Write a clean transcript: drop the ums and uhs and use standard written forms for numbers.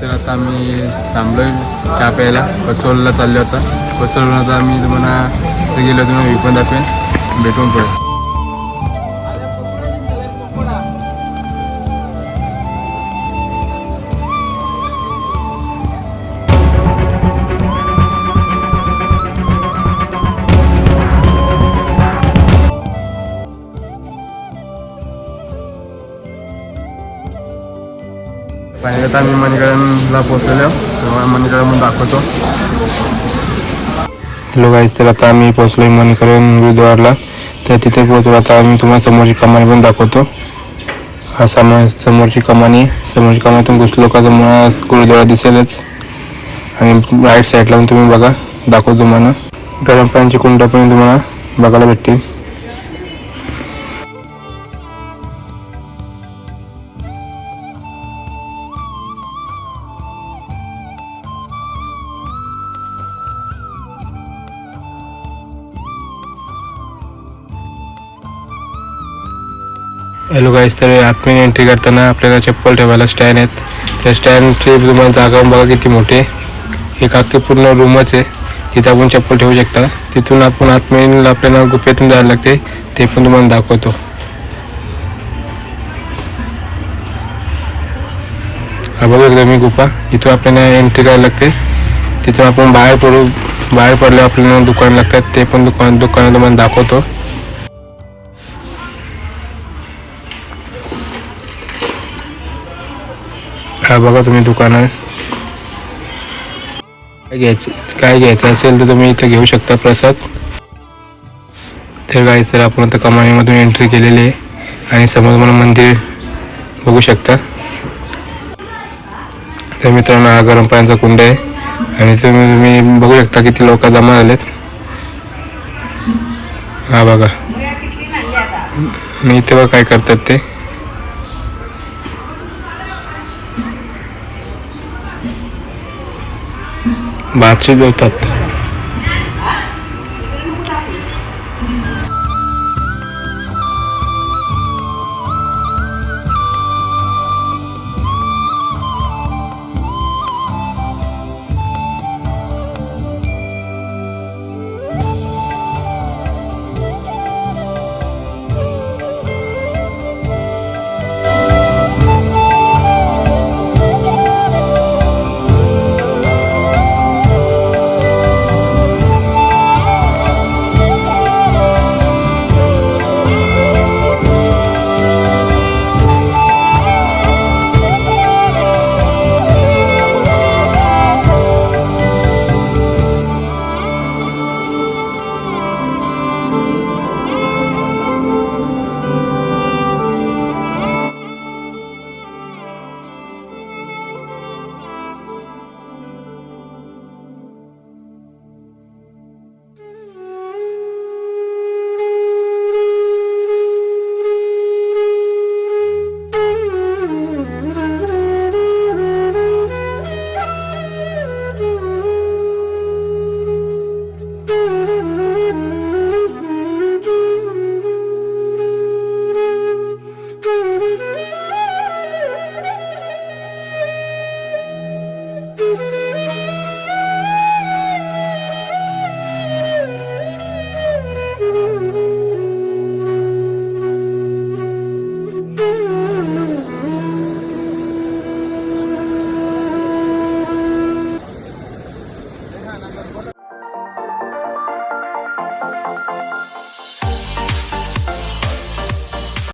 तर आता आम्ही थांबलोय चहा प्यायला. कसोलला चाललो होता. कसोलला आता आम्ही तुम्हाला गेलो होतो मी पण दाखवेन. भेटून पडेल. आता आम्ही मणीकरणला पोहोचलेलो. मणीकरण दाखवतो. हॅलो गाईस, तर आता आम्ही पोहोचलो मणीकरण गुरुद्वारला. तर तिथे पोहोचलो. आता आम्ही तुम्हाला समोरची कमानी पण दाखवतो. हा समोरची कमानी. समोरची कमानीतून घुसलो का तुम्हाला गुरुद्वारा दिसेलच. आणि राईट साईडला पण तुम्ही बघा, दाखवतो तुम्हाला. गरम पाण्याची कुंड पण तुम्हाला बघायला भेटतील. हॅलो गाईस, तर आतमध्ये एंट्री करताना आपल्याला चप्पल ठेवायला स्टँड आहेत. त्या स्टँडची तुम्हाला जागा बघा किती मोठी आहे. एक अख्खी पूर्ण रूमच आहे. तिथे आपण चप्पल ठेवू शकता. तिथून आपण आतमध्ये आपल्याला गुफेतून जायला लागते. ते पण तुम्हाला दाखवतो. हा बघू एकदा मी गुफा. इथून आपल्याला एंट्री करायला लागते. तिथून आपण बाहेर पडल्यावर आपल्याला दुकान लागतात. ते पण दुकान तुम्हाला दाखवतो. हा बघा तुम्ही दुकान आहे. काय घ्यायचं असेल तर तुम्ही इथे घेऊ शकता प्रसाद. तर गाईस, तर आपण आता कमानीमधून एंट्री केलेली आहे. आणि समोर मला मंदिर बघू शकता. तर मित्रांनो, हा गरम पाण्याचा कुंड आहे. आणि तुम्ही बघू शकता किती लोक जमा झालेत. हा बघा, मी इथे बघा काय करतात ते. भात शिजवतात.